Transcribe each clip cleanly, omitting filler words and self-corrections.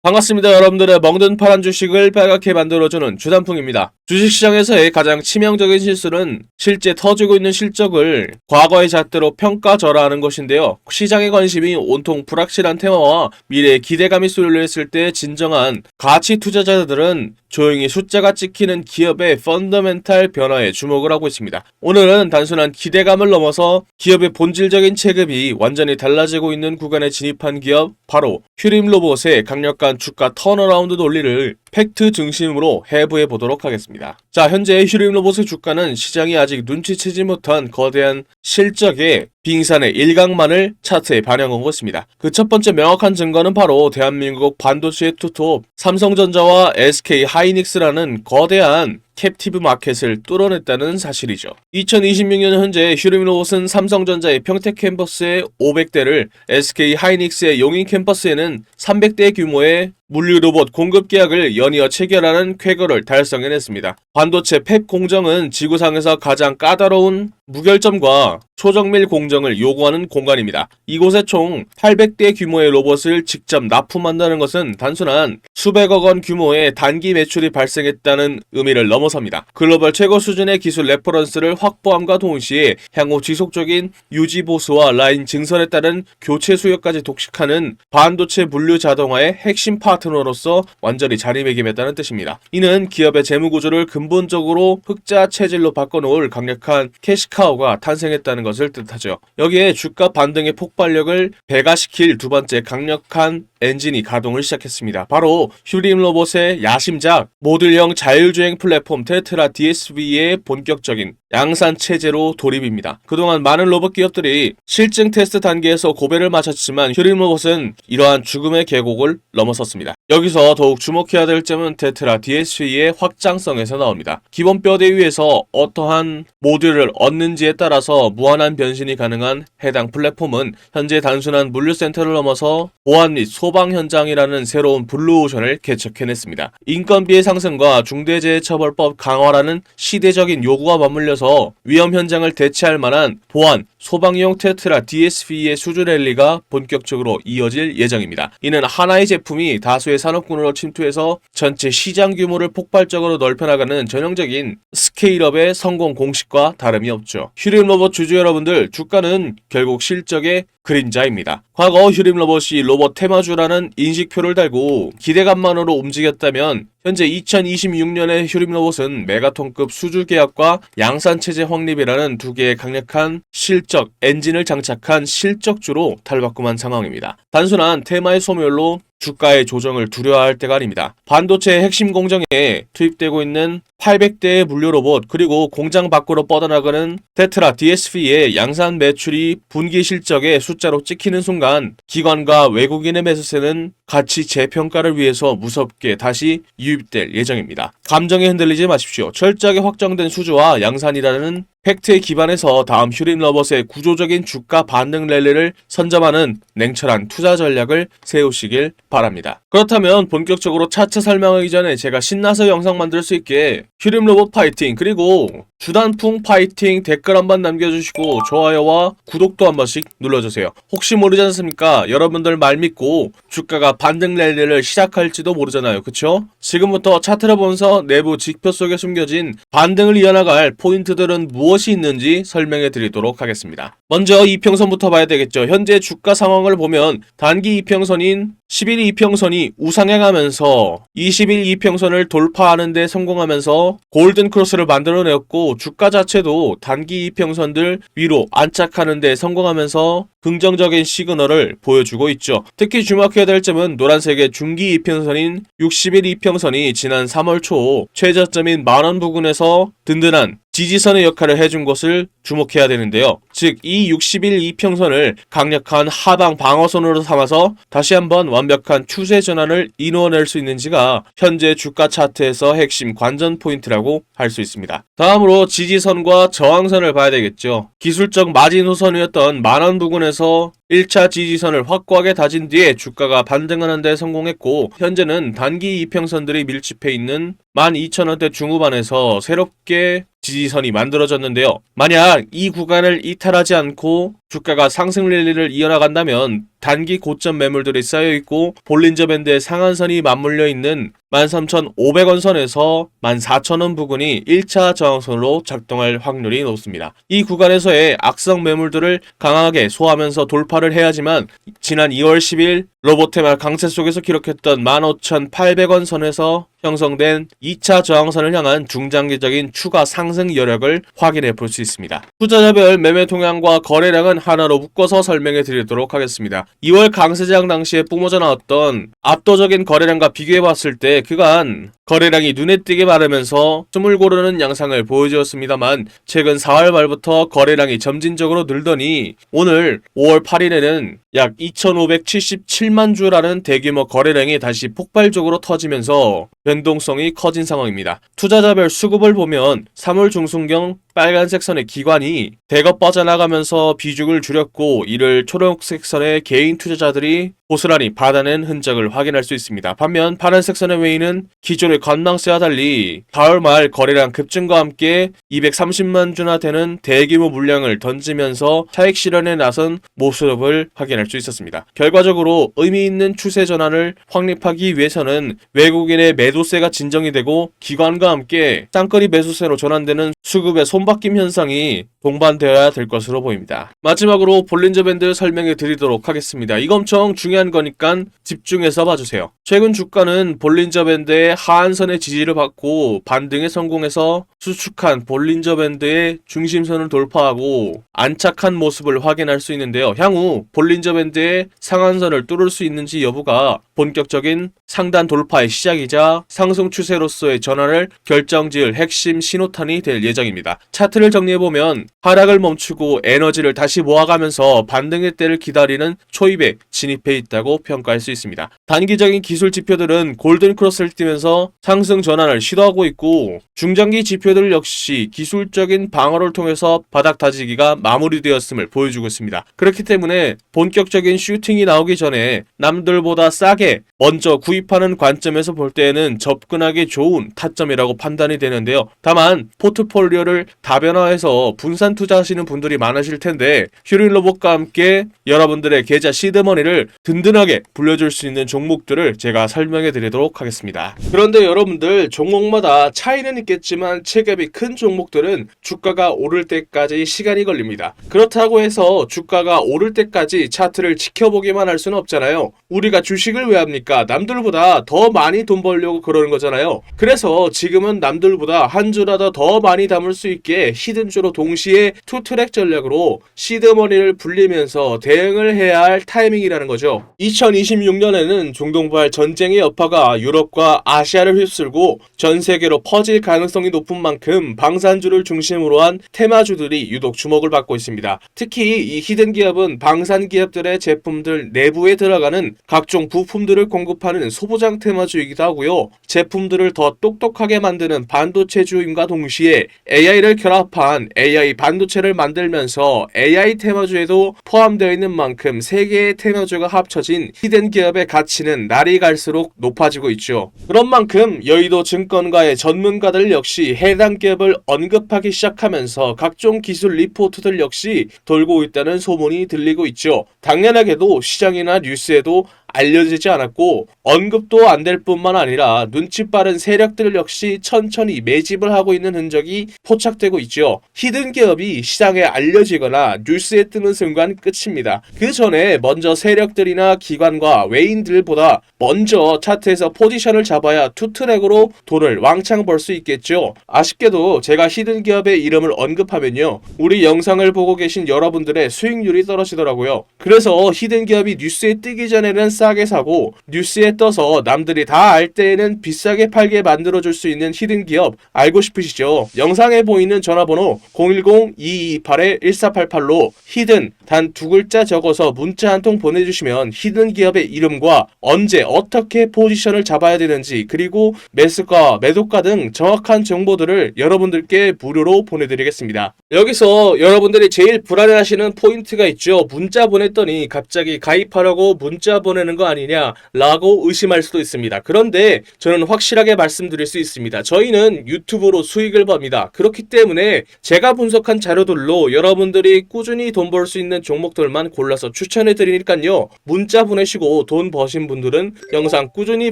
반갑습니다. 여러분들의 멍든 파란 주식을 빨갛게 만들어주는 주단풍입니다. 주식시장에서의 가장 치명적인 실수는 실제 터지고 있는 실적을 과거의 잣대로 평가절하하는 것인데요. 시장의 관심이 온통 불확실한 테마와 미래의 기대감이 쏠려 있을 때 진정한 가치 투자자들은 조용히 숫자가 찍히는 기업의 펀더멘탈 변화에 주목을 하고 있습니다. 오늘은 단순한 기대감을 넘어서 기업의 본질적인 체급이 완전히 달라지고 있는 구간에 진입한 기업, 바로 휴림로봇의 강력한 주가 턴어라운드 논리를 팩트 중심으로 해부해 보도록 하겠습니다. 자, 현재 휴림로봇의 주가는 시장이 아직 눈치채지 못한 거대한 실적의 빙산의 일각만을 차트에 반영한 것입니다. 그 첫 번째 명확한 증거는 바로 대한민국 반도체 투톱 삼성전자와 SK 하이닉스라는 거대한 캡티브 마켓을 뚫어냈다는 사실이죠. 2026년 현재 휴림로봇은 삼성전자의 평택 캠퍼스에 500대를, SK 하이닉스의 용인 캠퍼스에는 300대 규모의 물류로봇 공급 계약을 연이어 체결하는 쾌거를 달성해냈습니다. 반도체 팹 공정은 지구상에서 가장 까다로운 무결점과 초정밀 공정을 요구하는 공간입니다. 이곳에 총 800대 규모의 로봇을 직접 납품한다는 것은 단순한 수백억 원 규모의 단기 매출이 발생했다는 의미를 넘어섭니다. 글로벌 최고 수준의 기술 레퍼런스를 확보함과 동시에 향후 지속적인 유지 보수와 라인 증설에 따른 교체 수요까지 독식하는 반도체 물류 자동화의 핵심 파트너로서 완전히 자리매김했다는 뜻입니다. 이는 기업의 재무 구조를 근본적으로 흑자 체질로 바꿔놓을 강력한 캐시카우가 탄생했다는 것을 뜻하죠. 여기에 주가 반등의 폭발력을 배가시킬 두 번째 강력한 엔진이 가동을 시작했습니다. 바로 휴림로봇의 야심작 모듈형 자율주행 플랫폼 테트라 DSV의 본격적인 양산 체제로 돌입입니다. 그동안 많은 로봇 기업들이 실증 테스트 단계에서 고배를 마쳤지만 휴림로봇은 이러한 죽음의 계곡을 넘어섰습니다. 여기서 더욱 주목해야 될 점은 테트라 DSV의 확장성에서 나옵니다. 기본 뼈대 위에서 어떠한 모듈을 얻는지에 따라서 무한한 변신이 가능한 해당 플랫폼은 현재 단순한 물류센터를 넘어서 보안 및 소방 현장이라는 새로운 블루오션을 개척해냈습니다. 인건비의 상승과 중대재해처벌법 강화라는 시대적인 요구가 맞물려서 위험 현장을 대체할 만한 보안, 소방용 테트라 DSV의 수주 랠리가 본격적으로 이어질 예정입니다. 이는 하나의 제품이 다수의 산업군으로 침투해서 전체 시장 규모를 폭발적으로 넓혀나가는 전형적인 스케일업의 성공 공식과 다름이 없죠. 휴림로봇 주주 여러분들, 주가는 결국 실적의 그림자입니다. 과거 휴림로봇이 로봇 테마주라는 인식표를 달고 기대감만으로 움직였다면 현재 2026년의 휴림로봇은 메가톤급 수주 계약과 양산체제 확립이라는 두 개의 강력한 실적 엔진을 장착한 실적주로 탈바꿈한 상황입니다. 단순한 테마의 소멸로 주가의 조정을 두려워할 때가 아닙니다. 반도체의 핵심 공정에 투입되고 있는 800대의 물류 로봇, 그리고 공장 밖으로 뻗어나가는 테트라 DSV의 양산 매출이 분기 실적의 숫자로 찍히는 순간 기관과 외국인의 매수세는 가치 재평가를 위해서 무섭게 다시 유입될 예정입니다. 감정에 흔들리지 마십시오. 철저하게 확정된 수주와 양산이라는 팩트에 기반해서 다음 휴림로봇의 구조적인 주가 반등 랠리를 선점하는 냉철한 투자 전략을 세우시길 바랍니다. 그렇다면 본격적으로 차트 설명하기 전에 제가 신나서 영상 만들 수 있게 휴림로봇 파이팅, 그리고 주단풍 파이팅 댓글 한번 남겨주시고 좋아요와 구독도 한 번씩 눌러주세요. 혹시 모르지 않습니까? 여러분들 말 믿고 주가가 반등 랠리를 시작할지도 모르잖아요. 그쵸? 지금부터 차트를 보면서 내부 지표 속에 숨겨진 반등을 이어나갈 포인트들은 무엇이 있는지 설명해 드리도록 하겠습니다. 먼저 이평선부터 봐야 되겠죠. 현재 주가 상황을 보면 단기 이평선인 10일 이평선이 우상향하면서 20일 이평선을 돌파하는 데 성공하면서 골든 크로스를 만들어내었고, 주가 자체도 단기 이평선들 위로 안착하는 데 성공하면서 긍정적인 시그널을 보여주고 있죠. 특히 주목해야 될 점은 노란색의 중기 이평선인 60일 이평선이 지난 3월 초 최저점인 만원 부근에서 든든한 지지선의 역할을 해준 것을 주목해야 되는데요. 즉, 이 60일 이평선을 강력한 하방 방어선으로 삼아서 다시 한번 완벽한 추세 전환을 이루어낼 수 있는지가 현재 주가 차트에서 핵심 관전 포인트라고 할 수 있습니다. 다음으로 지지선과 저항선을 봐야 되겠죠. 기술적 마지노선이었던 만원 부근에서 1차 지지선을 확고하게 다진 뒤에 주가가 반등하는 데 성공했고, 현재는 단기 이평선들이 밀집해 있는 12,000원대 중후반에서 새롭게 지지선이 만들어졌는데요. 만약 이 구간을 이탈하지 않고 주가가 상승 랠리를 이어나간다면 단기 고점 매물들이 쌓여있고 볼린저 밴드의 상한선이 맞물려 있는 13,500원 선에서 14,000원 부근이 1차 저항선으로 작동할 확률이 높습니다. 이 구간에서의 악성 매물들을 강하게 소화하면서 돌파를 해야지만 지난 2월 10일 로보테말 강세 속에서 기록했던 15,800원 선에서 형성된 2차 저항선을 향한 중장기적인 추가 상승 여력을 확인해 볼 수 있습니다. 투자자별 매매 동향과 거래량은 하나로 묶어서 설명해 드리도록 하겠습니다. 2월 강세장 당시에 뿜어져 나왔던 압도적인 거래량과 비교해 봤을 때 그간 거래량이 눈에 띄게 마르면서 숨을 고르는 양상을 보여주었습니다만 최근 4월 말부터 거래량이 점진적으로 늘더니 오늘 5월 8일에는 약 2,577만 주라는 대규모 거래량이 다시 폭발적으로 터지면서 변동성이 커진 상황입니다. 투자자별 수급을 보면 3월 중순경 빨간색 선의 기관이 대거 빠져나가면서 비중을 줄였고 이를 초록색 선의 개인 투자자들이 고스란히 받아낸 흔적을 확인할 수 있습니다. 반면 파란색 선의 웨이는 기존의 관망세와 달리 가을 말 거래량 급증과 함께 230만 주나 되는 대규모 물량을 던지면서 차익 실현에 나선 모습을 확인할 수 있었습니다. 결과적으로 의미 있는 추세 전환을 확립하기 위해서는 외국인의 매도세가 진정이 되고 기관과 함께 쌍거리 매수세로 전환되는 수급의 손바뀜 현상이 동반되어야 될 것으로 보입니다. 마지막으로 볼린저 밴드 설명해 드리도록 하겠습니다. 이거 엄청 중요한 거니까 집중해서 봐주세요. 최근 주가는 볼린저 밴드의 하한선의 지지를 받고 반등에 성공해서 수축한 볼린저 밴드의 중심선을 돌파하고 안착한 모습을 확인할 수 있는데요. 향후 볼린저 밴드의 상한선을 뚫을 수 있는지 여부가 본격적인 상단 돌파의 시작이자 상승 추세로서의 전환을 결정지을 핵심 신호탄이 될 예정입니다. 차트를 정리해보면 하락을 멈추고 에너지를 다시 모아가면서 반등의 때를 기다리는 초입에 진입해 있다고 평가할 수 있습니다. 단기적인 기술 지표들은 골든 크로스를 띄면서 상승 전환을 시도하고 있고 중장기 지표들 역시 기술적인 방어를 통해서 바닥 다지기가 마무리되었음을 보여주고 있습니다. 그렇기 때문에 본격적인 슈팅이 나오기 전에 남들보다 싸게 먼저 구입하는 관점에서 볼 때에는 접근하기 좋은 타점이라고 판단이 되는데요. 다만 포트폴리오를 다변화해서 분산 투자하시는 분들이 많으실 텐데 휴린로봇과 함께 여러분들의 계좌 시드머니를 든든하게 불려줄 수 있는 종목들을 제가 설명해 드리도록 하겠습니다. 그런데 여러분들 종목마다 차이는 있겠지만 체급이 큰 종목들은 주가가 오를 때까지 시간이 걸립니다. 그렇다고 해서 주가가 오를 때까지 차트를 지켜보기만 할 수는 없잖아요. 우리가 주식을 왜 합니까? 남들보다 더 많이 돈 벌려고 그러는 거잖아요. 그래서 지금은 남들보다 한 주라도 더 많이 담을 수 있게 히든주로 동시에 투트랙 전략으로 시드머니를 불리면서 대응을 해야 할 타이밍이라는 거죠. 2026년에는 중동발 전쟁의 여파가 유럽과 아시아를 휩쓸고 전 세계로 퍼질 가능성이 높은 만큼 방산주를 중심으로 한 테마주들이 유독 주목을 받고 있습니다. 특히 이 히든 기업은 방산 기업들의 제품들 내부에 들어가는 각종 부품들을 공급하는 소부장 테마주이기도 하고요. 제품들을 더 똑똑하게 만드는 반도체주임과 동시에 AI를 결합한 AI 반도체를 만들면서 AI 테마주에도 포함되어 있는 만큼 세 개의 테마주가 합쳐진 히든 기업의 가치는 날이 갈수록 높아지고 있죠. 그런 만큼 여의도 증권가의 전문가들 역시 해당 기업을 언급하기 시작하면서 각종 기술 리포트들 역시 돌고 있다는 소문이 들리고 있죠. 당연하게도 시장이나 뉴스에도 알려지지 않았고 언급도 안 될 뿐만 아니라 눈치 빠른 세력들 역시 천천히 매집을 하고 있는 흔적이 포착되고 있죠. 히든 기업이 시장에 알려지거나 뉴스에 뜨는 순간 끝입니다. 그 전에 먼저 세력들이나 기관과 외인들보다 먼저 차트에서 포지션을 잡아야 투트랙으로 돈을 왕창 벌 수 있겠죠. 아쉽게도 제가 히든 기업의 이름을 언급하면요, 우리 영상을 보고 계신 여러분들의 수익률이 떨어지더라고요. 그래서 히든 기업이 뉴스에 뜨기 전에는 싸게 사고 뉴스에 떠서 남들이 다 알 때에는 비싸게 팔게 만들어줄 수 있는 히든 기업 알고 싶으시죠? 영상에 보이는 전화번호 010-2228-1488로 히든 단 두 글자 적어서 문자 한 통 보내주시면 히든 기업의 이름과 언제 어떻게 포지션을 잡아야 되는지 그리고 매수가 매도가 등 정확한 정보들을 여러분들께 무료로 보내드리겠습니다. 여기서 여러분들이 제일 불안해하시는 포인트가 있죠. 문자 보냈더니 갑자기 가입하라고 문자 보내는 하는 거 아니냐라고 의심할 수도 있습니다. 그런데 저는 확실하게 말씀드릴 수 있습니다. 저희는 유튜브로 수익을 법니다. 그렇기 때문에 제가 분석한 자료들로 여러분들이 꾸준히 돈 벌 수 있는 종목들만 골라서 추천해 드리니까요. 문자 보내시고 돈 버신 분들은 영상 꾸준히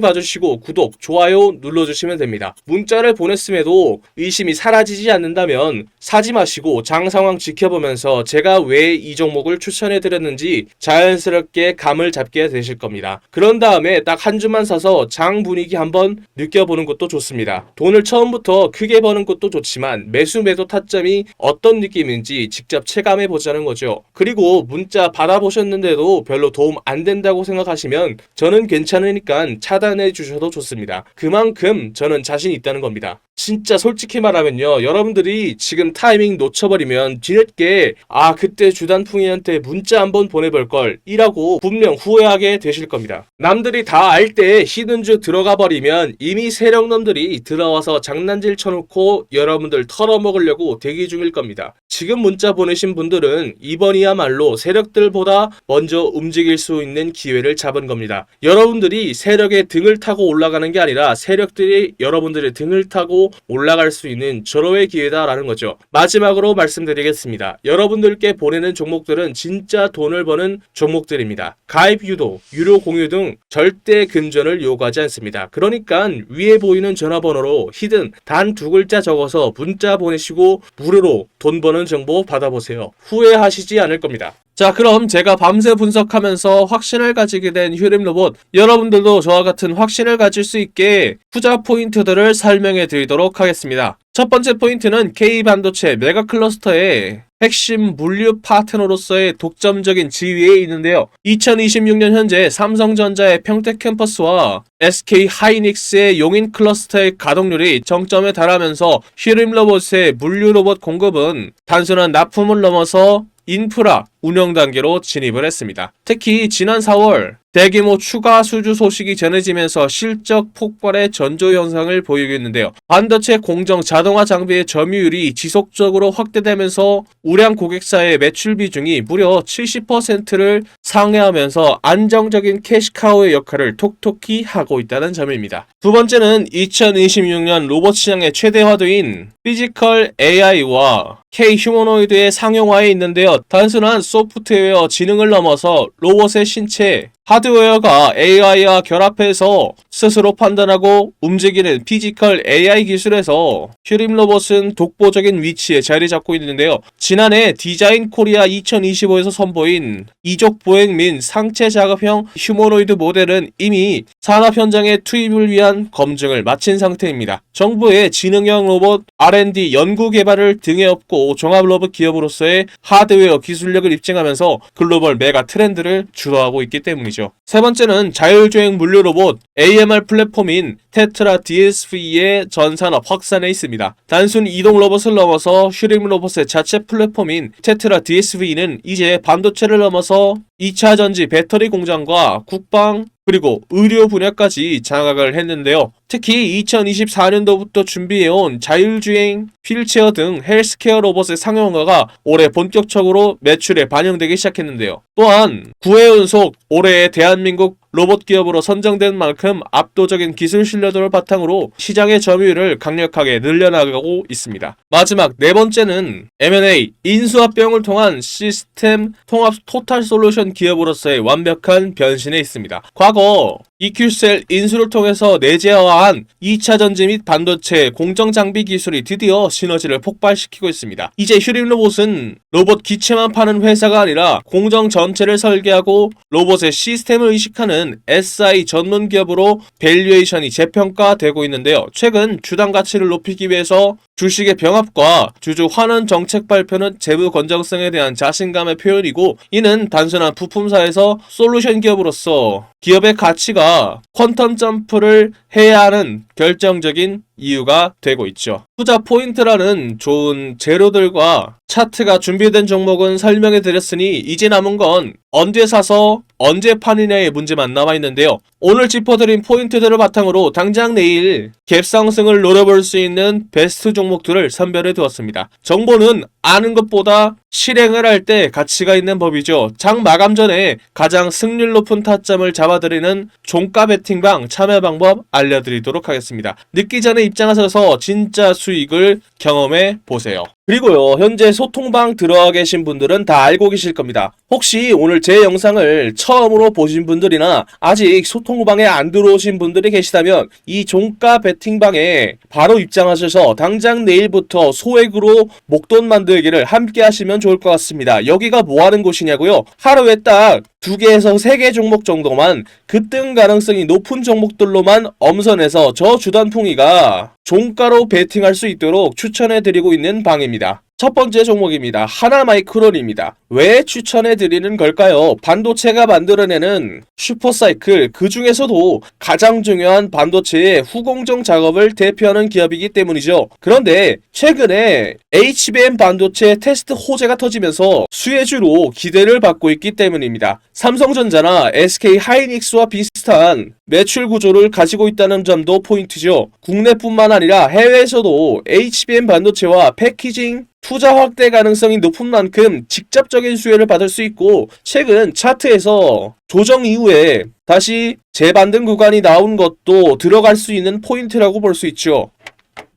봐주시고 구독, 좋아요 눌러주시면 됩니다. 문자를 보냈음에도 의심이 사라지지 않는다면 사지 마시고 장 상황 지켜보면서 제가 왜 이 종목을 추천해 드렸는지 자연스럽게 감을 잡게 되실 겁니다. 그런 다음에 딱 한 주만 사서 장 분위기 한번 느껴보는 것도 좋습니다. 돈을 처음부터 크게 버는 것도 좋지만 매수 매도 타점이 어떤 느낌인지 직접 체감해 보자는 거죠. 그리고 문자 받아보셨는데도 별로 도움 안 된다고 생각하시면 저는 괜찮으니까 차단해 주셔도 좋습니다. 그만큼 저는 자신 있다는 겁니다. 진짜 솔직히 말하면요, 여러분들이 지금 타이밍 놓쳐버리면 뒤늦게 그때 주단풍이한테 문자 한번 보내볼걸 이라고 분명 후회하게 되실 겁니다. 남들이 다 알 때 히든주 들어가 버리면 이미 세력놈들이 들어와서 장난질 쳐놓고 여러분들 털어먹으려고 대기 중일 겁니다. 지금 문자 보내신 분들은 이번이야말로 세력들보다 먼저 움직일 수 있는 기회를 잡은 겁니다. 여러분들이 세력의 등을 타고 올라가는 게 아니라 세력들이 여러분들의 등을 타고 올라갈 수 있는 절호의 기회다라는 거죠. 마지막으로 말씀드리겠습니다. 여러분들께 보내는 종목들은 진짜 돈을 버는 종목들입니다. 가입 유도, 유료 공유 등 절대 금전을 요구하지 않습니다. 그러니까 위에 보이는 전화번호로 히든 단 2글자 적어서 문자 보내시고 무료로 돈 버는 정보 받아보세요. 후회하시지 않을 겁니다. 자, 그럼 제가 밤새 분석하면서 확신을 가지게 된 휴림 로봇, 여러분들도 저와 같은 확신을 가질 수 있게 투자 포인트들을 설명해 드리도록 하겠습니다. 첫 번째 포인트는 K반도체 메가 클러스터의 핵심 물류 파트너로서의 독점적인 지위에 있는데요. 2026년 현재 삼성전자의 평택 캠퍼스와 SK 하이닉스의 용인 클러스터의 가동률이 정점에 달하면서 휴림 로봇의 물류 로봇 공급은 단순한 납품을 넘어서 인프라 운영 단계로 진입을 했습니다. 특히 지난 4월 대규모 추가 수주 소식이 전해지면서 실적 폭발의 전조 현상을 보이고 있는데요. 반도체 공정 자동화 장비의 점유율이 지속적으로 확대되면서 우량 고객사의 매출 비중이 무려 70%를 상회하면서 안정적인 캐시카우의 역할을 톡톡히 하고 있다는 점입니다. 두 번째는 2026년 로봇 시장의 최대 화두인 피지컬 AI와 K 휴머노이드의 상용화에 있는데요. 단순한 소프트웨어 지능을 넘어서 로봇의 신체, 하드웨어가 AI와 결합해서 스스로 판단하고 움직이는 피지컬 AI 기술에서 휴림 로봇은 독보적인 위치에 자리 잡고 있는데요. 지난해 디자인 코리아 2025에서 선보인 이족 보행 및 상체 작업형 휴머노이드 모델은 이미 산업 현장의 투입을 위한 검증을 마친 상태입니다. 정부의 지능형 로봇 R&D 연구 개발을 등에 업고 종합 로봇 기업으로서의 하드웨어 기술력을 입증하면서 글로벌 메가 트렌드를 주도하고 있기 때문이죠. 세 번째는 자율주행 물류 로봇 AMR 플랫폼인 테트라 DSV의 전산업 확산에 있습니다. 단순 이동 로봇을 넘어서 휴림 로봇의 자체 플랫폼인 테트라 DSV는 이제 반도체를 넘어서 2차 전지 배터리 공장과 국방 그리고 의료 분야까지 장악을 했는데요. 특히 2024년도부터 준비해온 자율주행, 휠체어 등 헬스케어 로봇의 상용화가 올해 본격적으로 매출에 반영되기 시작했는데요. 또한 9회 연속 올해의 대한민국 로봇 기업으로 선정된 만큼 압도적인 기술 신뢰도를 바탕으로 시장의 점유율을 강력하게 늘려나가고 있습니다. 마지막 네 번째는 M&A, 인수합병을 통한 시스템 통합 토탈 솔루션 기업으로서의 완벽한 변신에 있습니다. 과거 EQCell 인수를 통해서 내재화한 2차 전지 및 반도체 공정 장비 기술이 드디어 시너지를 폭발시키고 있습니다. 이제 휴림 로봇은 로봇 기체만 파는 회사가 아니라 공정 전체를 설계하고 로봇의 시스템을 의식하는 SI 전문 기업으로 밸류에이션이 재평가되고 있는데요. 최근 주당 가치를 높이기 위해서 주식의 병합과 주주 환원 정책 발표는 재무 건전성에 대한 자신감의 표현이고, 이는 단순한 부품사에서 솔루션 기업으로서 기업의 가치가 퀀텀 점프를 해야 하는 결정적인 이유가 되고 있죠. 투자 포인트라는 좋은 재료들과 차트가 준비된 종목은 설명해 드렸으니 이제 남은 건 언제 사서 언제 파느냐의 문제만 남아있는데요. 오늘 짚어드린 포인트들을 바탕으로 당장 내일 갭 상승을 노려볼 수 있는 베스트 종목들을 선별해 두었습니다. 정보는 아는 것보다 실행을 할 때 가치가 있는 법이죠. 장 마감 전에 가장 승률 높은 타점을 잡아드리는 종가 베팅방 참여 방법 알려드리도록 하겠습니다. 늦기 전에 입장하셔서 진짜 수익을 경험해 보세요. 그리고요, 현재 소통방 들어와 계신 분들은 다 알고 계실 겁니다. 혹시 오늘 제 영상을 처음으로 보신 분들이나 아직 소통방에 안 들어오신 분들이 계시다면 이 종가 베팅방에 바로 입장하셔서 당장 내일부터 소액으로 목돈 만들기를 함께 하시면 좋을 것 같습니다. 여기가 뭐 하는 곳이냐고요? 하루에 딱 2개에서 3개 종목 정도만 급등 가능성이 높은 종목들로만 엄선해서 저 주단풍이가 종가로 베팅할 수 있도록 추천해드리고 있는 방입니다. 첫 번째 종목입니다. 하나마이크론입니다. 왜 추천해드리는 걸까요? 반도체가 만들어내는 슈퍼사이클, 그 중에서도 가장 중요한 반도체의 후공정 작업을 대표하는 기업이기 때문이죠. 그런데 최근에 HBM 반도체 테스트 호재가 터지면서 수혜주로 기대를 받고 있기 때문입니다. 삼성전자나 SK하이닉스와 비슷한 매출 구조를 가지고 있다는 점도 포인트죠. 국내뿐만 아니라 해외에서도 HBM 반도체와 패키징 투자 확대 가능성이 높은 만큼 직접적인 수혜를 받을 수 있고, 최근 차트에서 조정 이후에 다시 재반등 구간이 나온 것도 들어갈 수 있는 포인트라고 볼 수 있죠.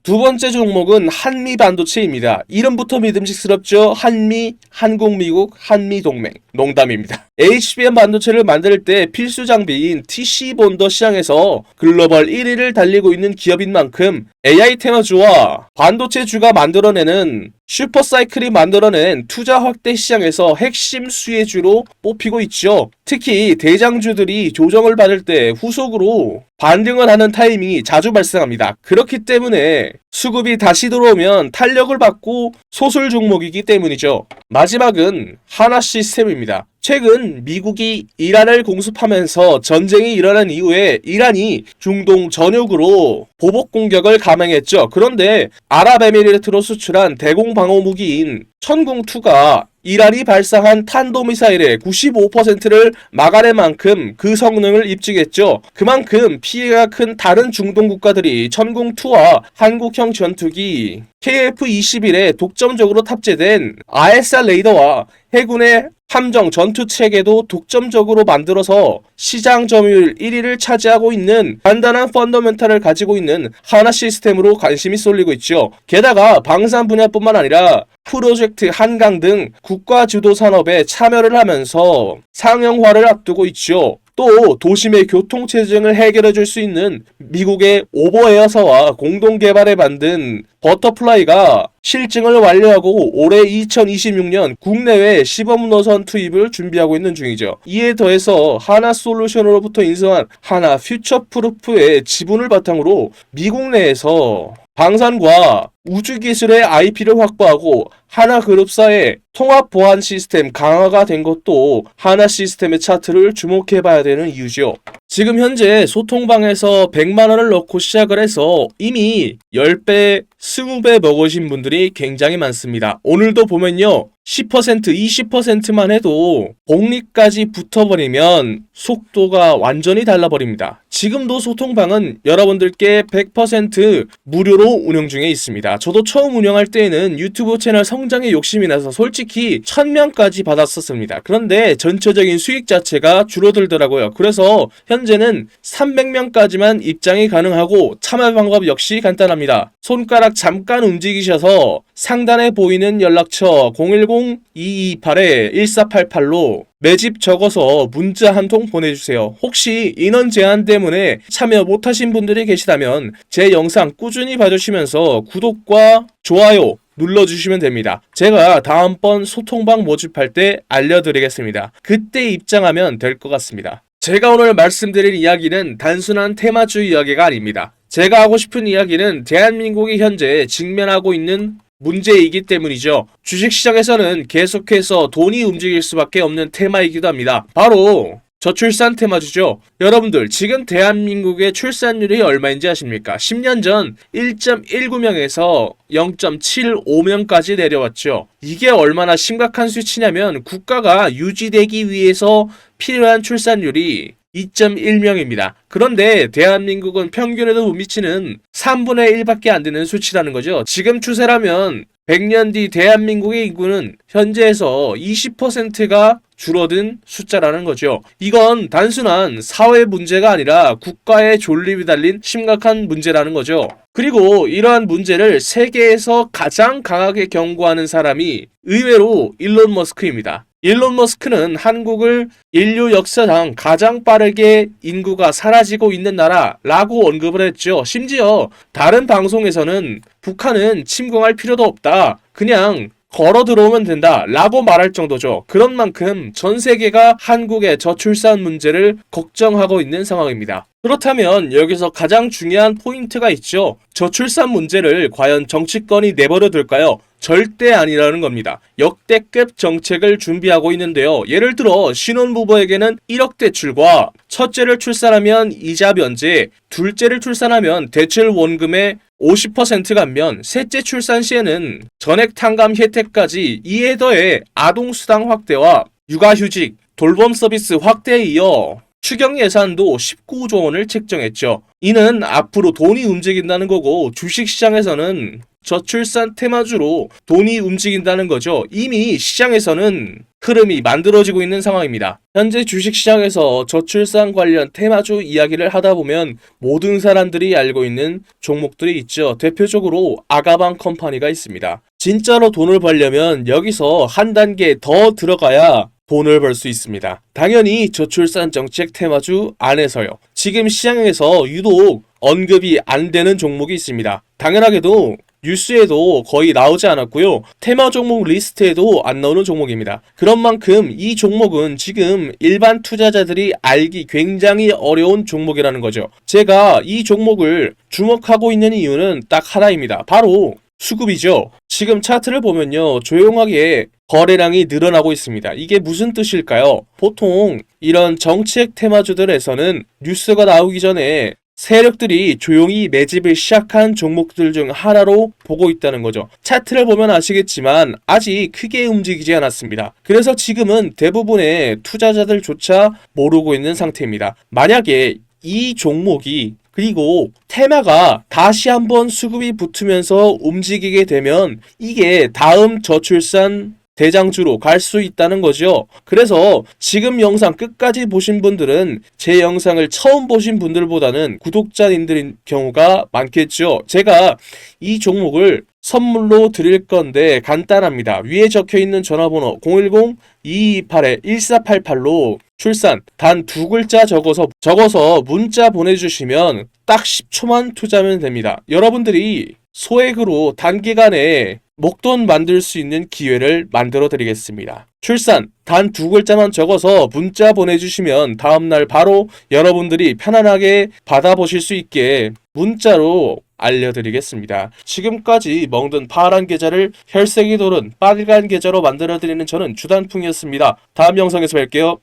두 번째 종목은 한미반도체입니다. 이름부터 믿음직스럽죠? 한미, 한국, 미국, 한미동맹. 농담입니다. HBM 반도체를 만들 때 필수 장비인 TC 본더 시장에서 글로벌 1위를 달리고 있는 기업인 만큼 AI 테마주와 반도체주가 만들어내는 슈퍼사이클이 만들어낸 투자 확대 시장에서 핵심 수혜주로 뽑히고 있죠. 특히 대장주들이 조정을 받을 때 후속으로 반등을 하는 타이밍이 자주 발생합니다. 그렇기 때문에 수급이 다시 들어오면 탄력을 받고 소설 종목이기 때문이죠. 마지막은 하나시스템입니다. 최근 미국이 이란을 공습하면서 전쟁이 일어난 이후에 이란이 중동 전역으로 보복 공격을 감행했죠. 그런데 아랍에미리트로 수출한 대공 방어 무기인 천궁2가 이란이 발사한 탄도미사일의 95%를 막아낼 만큼 그 성능을 입증했죠. 그만큼 피해가 큰 다른 중동 국가들이 천궁2와 한국형 전투기 KF-21에 독점적으로 탑재된 ISR 레이더와 해군의 함정 전투 체계도 독점적으로 만들어서 시장 점유율 1위를 차지하고 있는 간단한 펀더멘탈을 가지고 있는 하나 시스템으로 관심이 쏠리고 있죠. 게다가 방산 분야뿐만 아니라 프로젝트 한강 등 국가 주도 산업에 참여를 하면서 상용화를 앞두고 있죠. 또 도심의 교통체증을 해결해 줄 수 있는 미국의 오버에어사와 공동 개발해 만든 버터플라이가 실증을 완료하고 올해 2026년 국내외 시범 노선 투입을 준비하고 있는 중이죠. 이에 더해서 하나솔루션으로부터 인수한 하나 퓨처프루프의 지분을 바탕으로 미국 내에서 방산과 우주기술의 IP를 확보하고 하나그룹사의 통합 보안 시스템 강화가 된 것도 하나 시스템의 차트를 주목해봐야 되는 이유죠. 지금 현재 소통방에서 100만원을 넣고 시작을 해서 이미 10배, 20배 먹으신 분들이 굉장히 많습니다. 오늘도 보면요, 10%, 20%만 해도 복리까지 붙어버리면 속도가 완전히 달라버립니다. 지금도 소통방은 여러분들께 100% 무료로 운영 중에 있습니다. 저도 처음 운영할 때에는 유튜브 채널 성장에 욕심이 나서 솔직히 1000명까지 받았었습니다. 그런데 전체적인 수익 자체가 줄어들더라고요. 그래서 현재는 300명까지만 입장이 가능하고 참여 방법 역시 간단합니다. 손가락 잠깐 움직이셔서 상단에 보이는 연락처 010-228-1488로 매집 적어서 문자 한 통 보내주세요. 혹시 인원 제한 때문에 참여 못하신 분들이 계시다면 제 영상 꾸준히 봐주시면서 구독과 좋아요 눌러주시면 됩니다. 제가 다음번 소통방 모집할 때 알려드리겠습니다. 그때 입장하면 될 것 같습니다. 제가 오늘 말씀드릴 이야기는 단순한 테마주 이야기가 아닙니다. 제가 하고 싶은 이야기는 대한민국이 현재 직면하고 있는 문제이기 때문이죠. 주식시장에서는 계속해서 돈이 움직일 수밖에 없는 테마이기도 합니다. 바로 저출산 테마주죠. 여러분들 지금 대한민국의 출산율이 얼마인지 아십니까? 10년 전 1.19명에서 0.75명까지 내려왔죠. 이게 얼마나 심각한 수치냐면 국가가 유지되기 위해서 필요한 출산율이 2.1명입니다. 그런데 대한민국은 평균에도 못 미치는 3분의 1밖에 안 되는 수치라는 거죠. 지금 추세라면 100년 뒤 대한민국의 인구는 현재에서 20%가 줄어든 숫자라는 거죠. 이건 단순한 사회 문제가 아니라 국가의 존립이 달린 심각한 문제라는 거죠. 그리고 이러한 문제를 세계에서 가장 강하게 경고하는 사람이 의외로 일론 머스크입니다. 일론 머스크는 한국을 인류 역사상 가장 빠르게 인구가 사라지고 있는 나라라고 언급을 했죠. 심지어 다른 방송에서는 북한은 침공할 필요도 없다. 그냥 걸어 들어오면 된다 라고 말할 정도죠. 그런 만큼 전 세계가 한국의 저출산 문제를 걱정하고 있는 상황입니다. 그렇다면 여기서 가장 중요한 포인트가 있죠. 저출산 문제를 과연 정치권이 내버려 둘까요? 절대 아니라는 겁니다. 역대급 정책을 준비하고 있는데요. 예를 들어 신혼부부에게는 1억 대출과 첫째를 출산하면 이자 면제, 둘째를 출산하면 대출 원금의 50% 감면, 셋째 출산 시에는 전액 탕감 혜택까지, 이에 더해 아동수당 확대와 육아휴직, 돌봄 서비스 확대에 이어 추경 예산도 19조 원을 책정했죠. 이는 앞으로 돈이 움직인다는 거고 주식시장에서는 저출산 테마주로 돈이 움직인다는 거죠. 이미 시장에서는 흐름이 만들어지고 있는 상황입니다. 현재 주식시장에서 저출산 관련 테마주 이야기를 하다 보면 모든 사람들이 알고 있는 종목들이 있죠. 대표적으로 아가방 컴퍼니가 있습니다. 진짜로 돈을 벌려면 여기서 한 단계 더 들어가야 돈을 벌 수 있습니다. 당연히 저출산 정책 테마주 안에서요. 지금 시장에서 유독 언급이 안 되는 종목이 있습니다. 당연하게도 뉴스에도 거의 나오지 않았고요. 테마 종목 리스트에도 안 나오는 종목입니다. 그런 만큼 이 종목은 지금 일반 투자자들이 알기 굉장히 어려운 종목이라는 거죠. 제가 이 종목을 주목하고 있는 이유는 딱 하나입니다. 바로 수급이죠. 지금 차트를 보면요. 조용하게 거래량이 늘어나고 있습니다. 이게 무슨 뜻일까요? 보통 이런 정책 테마주들에서는 뉴스가 나오기 전에 세력들이 조용히 매집을 시작한 종목들 중 하나로 보고 있다는 거죠. 차트를 보면 아시겠지만 아직 크게 움직이지 않았습니다. 그래서 지금은 대부분의 투자자들조차 모르고 있는 상태입니다. 만약에 이 종목이 그리고 테마가 다시 한번 수급이 붙으면서 움직이게 되면 이게 다음 저출산 대장주로 갈 수 있다는 거죠. 그래서 지금 영상 끝까지 보신 분들은 제 영상을 처음 보신 분들보다는 구독자님들인 경우가 많겠죠. 제가 이 종목을 선물로 드릴 건데 간단합니다. 위에 적혀있는 전화번호 010-228-1488로 출산 단 2글자 적어서 문자 보내주시면 딱 10초만 투자하면 됩니다. 여러분들이 소액으로 단기간에 목돈 만들 수 있는 기회를 만들어 드리겠습니다. 출산 단 2글자만 적어서 문자 보내주시면 다음날 바로 여러분들이 편안하게 받아보실 수 있게 문자로 알려드리겠습니다. 지금까지 먹는 파란 계좌를 혈색이 도는 빨간 계좌로 만들어드리는 저는 주단풍이었습니다. 다음 영상에서 뵐게요.